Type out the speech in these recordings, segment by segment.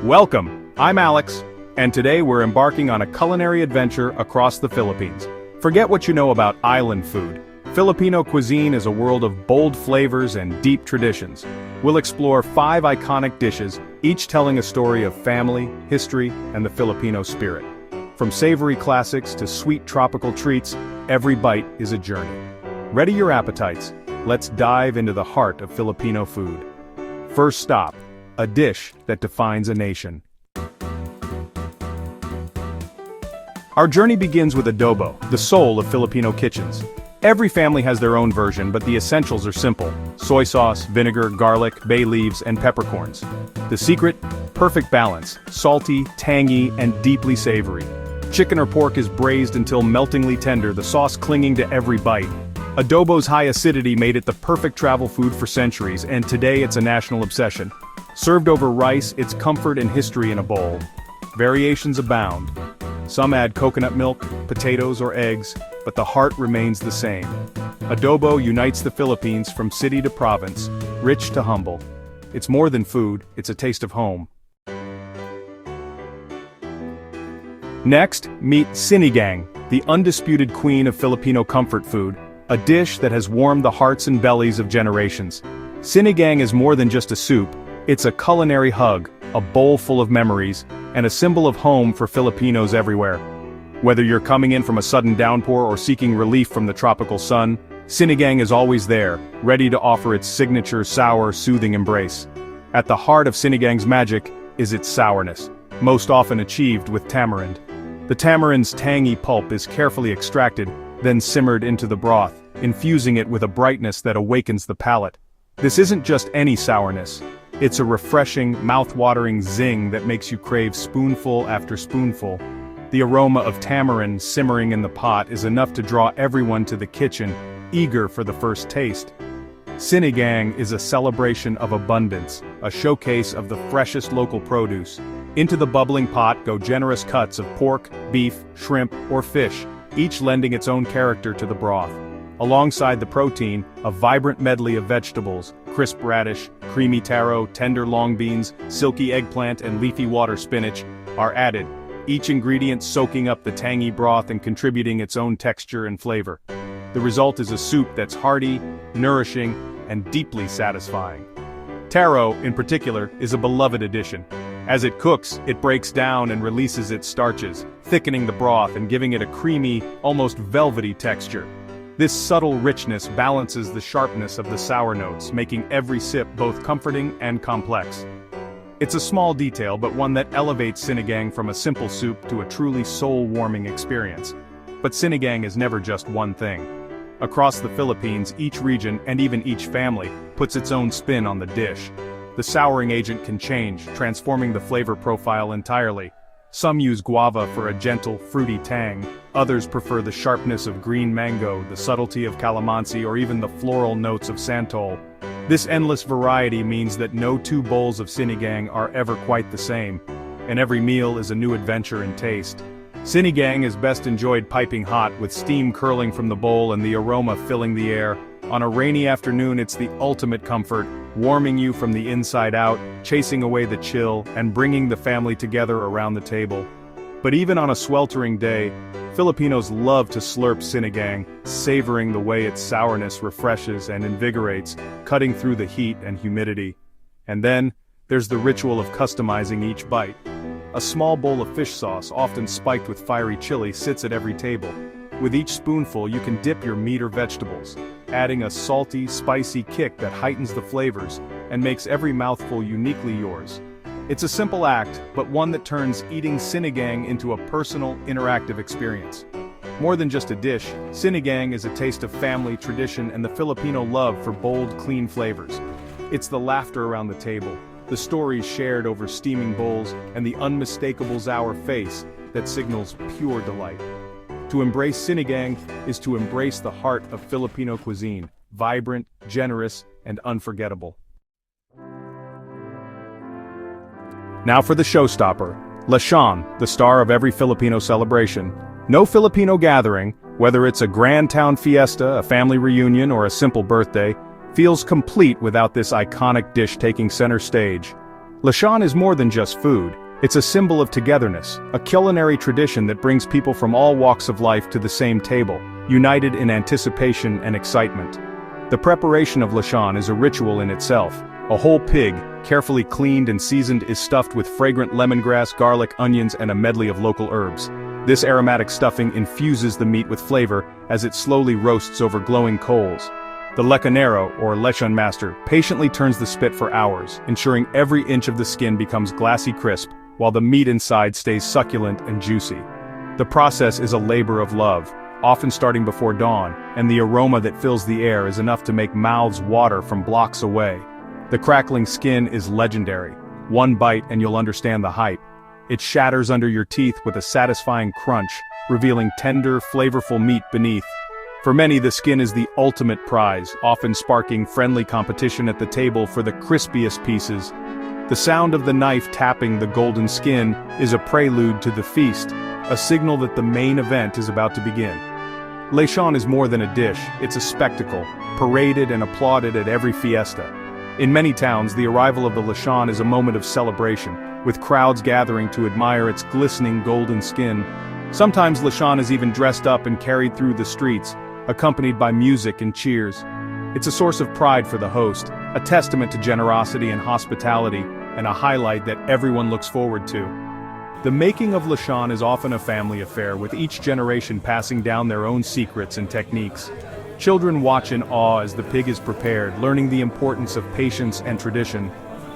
Welcome, I'm Alex, and today we're embarking on a culinary adventure across the Philippines. Forget what you know about island food. Filipino cuisine is a world of bold flavors and deep traditions. We'll explore 5 iconic dishes, each telling a story of family, history, and the Filipino spirit. From savory classics to sweet tropical treats, every bite is a journey. Ready your appetites. Let's dive into the heart of Filipino food. First stop, a dish that defines a nation. Our journey begins with adobo, the soul of Filipino kitchens. Every family has their own version, but the essentials are simple: soy sauce, vinegar, garlic, bay leaves, and peppercorns. The secret? Perfect balance, salty, tangy, and deeply savory. Chicken or pork is braised until meltingly tender, the sauce clinging to every bite. Adobo's high acidity made it the perfect travel food for centuries, and today it's a national obsession. Served over rice, it's comfort and history in a bowl. Variations abound. Some add coconut milk, potatoes, or eggs, but the heart remains the same. Adobo unites the Philippines from city to province, rich to humble. It's more than food, it's a taste of home. Next, meet Sinigang, the undisputed queen of Filipino comfort food, a dish that has warmed the hearts and bellies of generations. Sinigang is more than just a soup, it's a culinary hug, a bowl full of memories, and a symbol of home for Filipinos everywhere. Whether you're coming in from a sudden downpour or seeking relief from the tropical sun, Sinigang is always there, ready to offer its signature sour, soothing embrace. At the heart of Sinigang's magic is its sourness, most often achieved with tamarind. The tamarind's tangy pulp is carefully extracted, then simmered into the broth, infusing it with a brightness that awakens the palate. This isn't just any sourness. It's a refreshing, mouth-watering zing that makes you crave spoonful after spoonful. The aroma of tamarind simmering in the pot is enough to draw everyone to the kitchen, eager for the first taste. Sinigang is a celebration of abundance, a showcase of the freshest local produce. Into the bubbling pot go generous cuts of pork, beef, shrimp, or fish, each lending its own character to the broth. Alongside the protein, a vibrant medley of vegetables, crisp radish, creamy taro, tender long beans, silky eggplant, and leafy water spinach, are added, each ingredient soaking up the tangy broth and contributing its own texture and flavor. The result is a soup that's hearty, nourishing, and deeply satisfying. Taro, in particular, is a beloved addition. As it cooks, it breaks down and releases its starches, thickening the broth and giving it a creamy, almost velvety texture. This subtle richness balances the sharpness of the sour notes, making every sip both comforting and complex. It's a small detail, but one that elevates Sinigang from a simple soup to a truly soul-warming experience. But Sinigang is never just one thing. Across the Philippines, each region, and even each family, puts its own spin on the dish. The souring agent can change, transforming the flavor profile entirely. Some use guava for a gentle, fruity tang, others prefer the sharpness of green mango, the subtlety of calamansi, or even the floral notes of santol. This endless variety means that no 2 bowls of Sinigang are ever quite the same, and every meal is a new adventure in taste. Sinigang is best enjoyed piping hot, with steam curling from the bowl and the aroma filling the air. On a rainy afternoon, it's the ultimate comfort, warming you from the inside out, chasing away the chill, and bringing the family together around the table. But even on a sweltering day, Filipinos love to slurp Sinigang, savoring the way its sourness refreshes and invigorates, cutting through the heat and humidity. And then, there's the ritual of customizing each bite. A small bowl of fish sauce, often spiked with fiery chili, sits at every table. With each spoonful, you can dip your meat or vegetables, adding a salty, spicy kick that heightens the flavors and makes every mouthful uniquely yours. It's a simple act, but one that turns eating Sinigang into a personal, interactive experience. More than just a dish, Sinigang is a taste of family, tradition, and the Filipino love for bold, clean flavors. It's the laughter around the table, the stories shared over steaming bowls, and the unmistakable sour face that signals pure delight. To embrace Sinigang is to embrace the heart of Filipino cuisine, vibrant, generous, and unforgettable. Now for the showstopper, Lechon, the star of every Filipino celebration. No Filipino gathering, whether it's a grand town fiesta, a family reunion, or a simple birthday, feels complete without this iconic dish taking center stage. Lechon is more than just food. It's a symbol of togetherness, a culinary tradition that brings people from all walks of life to the same table, united in anticipation and excitement. The preparation of lechon is a ritual in itself. A whole pig, carefully cleaned and seasoned, is stuffed with fragrant lemongrass, garlic, onions, and a medley of local herbs. This aromatic stuffing infuses the meat with flavor as it slowly roasts over glowing coals. The leconero, or lechon master, patiently turns the spit for hours, ensuring every inch of the skin becomes glassy crisp, while the meat inside stays succulent and juicy. The process is a labor of love, often starting before dawn, and the aroma that fills the air is enough to make mouths water from blocks away. The crackling skin is legendary. One bite and you'll understand the hype. It shatters under your teeth with a satisfying crunch, revealing tender, flavorful meat beneath. For many, the skin is the ultimate prize, often sparking friendly competition at the table for the crispiest pieces. The sound of the knife tapping the golden skin is a prelude to the feast, a signal that the main event is about to begin. Lechon is more than a dish, it's a spectacle, paraded and applauded at every fiesta. In many towns, the arrival of the lechon is a moment of celebration, with crowds gathering to admire its glistening golden skin. Sometimes lechon is even dressed up and carried through the streets, accompanied by music and cheers. It's a source of pride for the host, a testament to generosity and hospitality, and a highlight that everyone looks forward to. The making of lechon is often a family affair, with each generation passing down their own secrets and techniques. Children watch in awe as the pig is prepared, learning the importance of patience and tradition.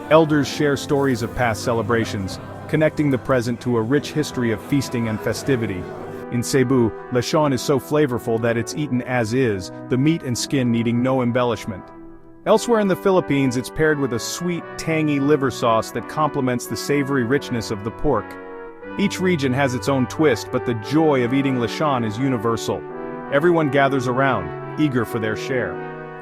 Elders share stories of past celebrations, connecting the present to a rich history of feasting and festivity. In Cebu, lechon is so flavorful that it's eaten as is, the meat and skin needing no embellishment. Elsewhere in the Philippines, it's paired with a sweet, tangy liver sauce that complements the savory richness of the pork. Each region has its own twist, but the joy of eating lechon is universal. Everyone gathers around, eager for their share.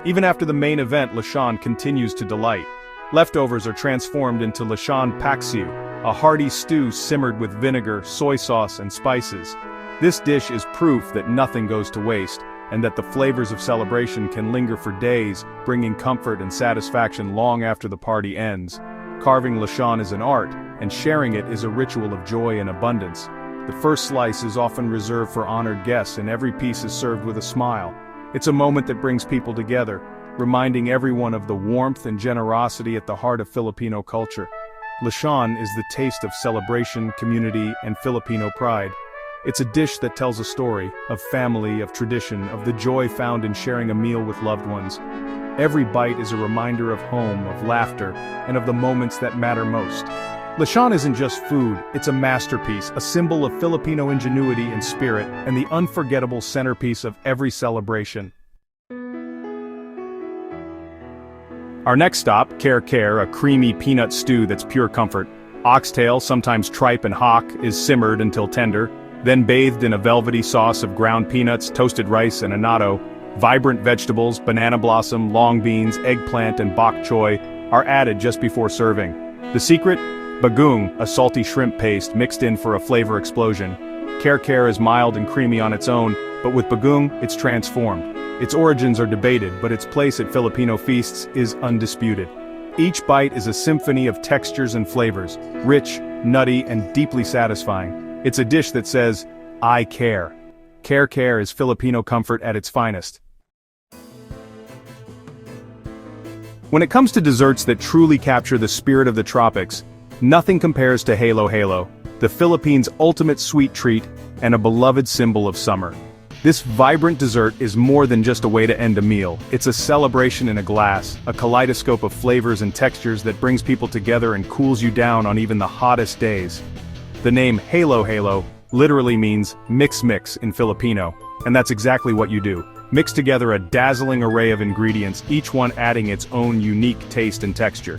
Even after the main event, lechon continues to delight. Leftovers are transformed into lechon paksiw, a hearty stew simmered with vinegar, soy sauce, and spices. This dish is proof that nothing goes to waste, and that the flavors of celebration can linger for days, bringing comfort and satisfaction long after the party ends. Carving lechon is an art, and sharing it is a ritual of joy and abundance. The first slice is often reserved for honored guests, and every piece is served with a smile. It's a moment that brings people together, reminding everyone of the warmth and generosity at the heart of Filipino culture. Lechon is the taste of celebration, community, and Filipino pride. It's a dish that tells a story, of family, of tradition, of the joy found in sharing a meal with loved ones. Every bite is a reminder of home, of laughter, and of the moments that matter most. Lechon isn't just food, it's a masterpiece, a symbol of Filipino ingenuity and spirit, and the unforgettable centerpiece of every celebration. Our next stop, Care, a creamy peanut stew that's pure comfort. Oxtail, sometimes tripe and hock, is simmered until tender, then bathed in a velvety sauce of ground peanuts, toasted rice, and annatto. Vibrant vegetables, banana blossom, long beans, eggplant, and bok choy are added just before serving. The secret? Bagoong, a salty shrimp paste mixed in for a flavor explosion. Care is mild and creamy on its own, but with bagoong, it's transformed. Its origins are debated, but its place at Filipino feasts is undisputed. Each bite is a symphony of textures and flavors, rich, nutty, and deeply satisfying. It's a dish that says, I care. Care is Filipino comfort at its finest. When it comes to desserts that truly capture the spirit of the tropics, nothing compares to Halo, the Philippines' ultimate sweet treat and a beloved symbol of summer. This vibrant dessert is more than just a way to end a meal. It's a celebration in a glass, a kaleidoscope of flavors and textures that brings people together and cools you down on even the hottest days. The name Halo literally means mix in Filipino, and that's exactly what you do. Mix together a dazzling array of ingredients, each one adding its own unique taste and texture.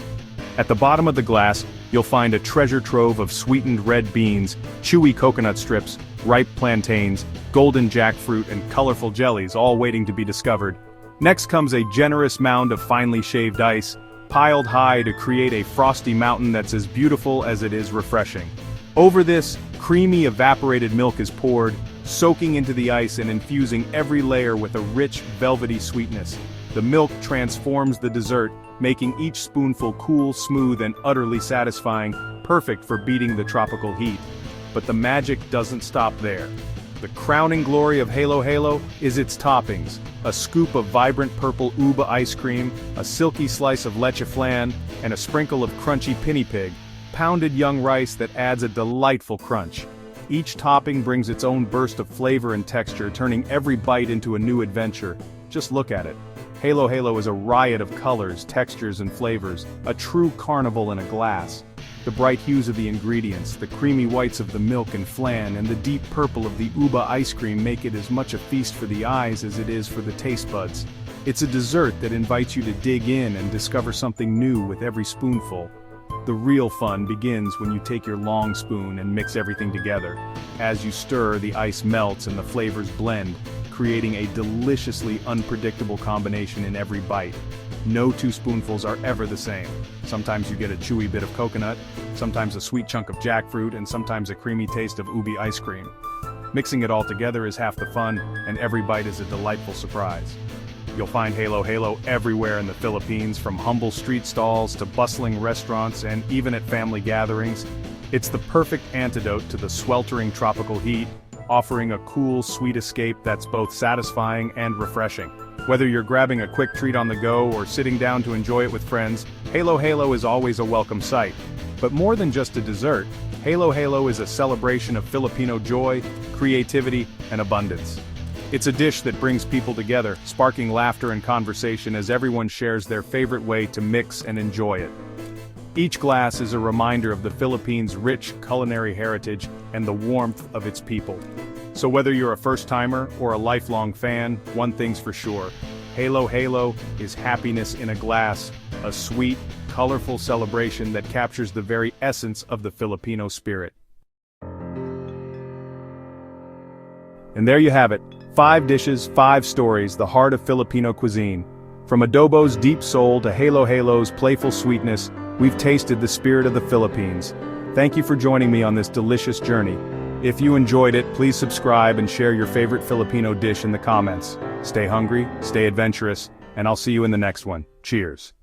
At the bottom of the glass, you'll find a treasure trove of sweetened red beans, chewy coconut strips, ripe plantains, golden jackfruit, and colorful jellies, all waiting to be discovered. Next comes a generous mound of finely shaved ice, piled high to create a frosty mountain that's as beautiful as it is refreshing. Over this, creamy evaporated milk is poured, soaking into the ice and infusing every layer with a rich, velvety sweetness. The milk transforms the dessert, making each spoonful cool, smooth, and utterly satisfying, perfect for beating the tropical heat. But the magic doesn't stop there. The crowning glory of Halo Halo is its toppings: a scoop of vibrant purple uba ice cream, a silky slice of leche flan, and a sprinkle of crunchy pinny pig, pounded young rice that adds a delightful crunch. Each topping brings its own burst of flavor and texture, turning every bite into a new adventure. Just look at it. Halo Halo is a riot of colors, textures, and flavors, a true carnival in a glass. The bright hues of the ingredients, the creamy whites of the milk and flan, and the deep purple of the uba ice cream make it as much a feast for the eyes as it is for the taste buds. It's a dessert that invites you to dig in and discover something new with every spoonful. The real fun begins when you take your long spoon and mix everything together. As you stir, the ice melts and the flavors blend, creating a deliciously unpredictable combination in every bite. No two spoonfuls are ever the same. Sometimes you get a chewy bit of coconut, sometimes a sweet chunk of jackfruit, and sometimes a creamy taste of ubi ice cream. Mixing it all together is half the fun, and every bite is a delightful surprise. You'll find Halo Halo everywhere in the Philippines, from humble street stalls to bustling restaurants and even at family gatherings. It's the perfect antidote to the sweltering tropical heat, offering a cool, sweet escape that's both satisfying and refreshing. Whether you're grabbing a quick treat on the go or sitting down to enjoy it with friends, Halo Halo is always a welcome sight. But more than just a dessert, Halo Halo is a celebration of Filipino joy, creativity, and abundance. It's a dish that brings people together, sparking laughter and conversation as everyone shares their favorite way to mix and enjoy it. Each glass is a reminder of the Philippines' rich culinary heritage and the warmth of its people. So whether you're a first-timer or a lifelong fan, one thing's for sure: Halo Halo is happiness in a glass, a sweet, colorful celebration that captures the very essence of the Filipino spirit. And there you have it, 5 dishes, 5 stories, the heart of Filipino cuisine. From Adobo's deep soul to Halo Halo's playful sweetness, we've tasted the spirit of the Philippines. Thank you for joining me on this delicious journey. If you enjoyed it, please subscribe and share your favorite Filipino dish in the comments. Stay hungry, stay adventurous, and I'll see you in the next one. Cheers.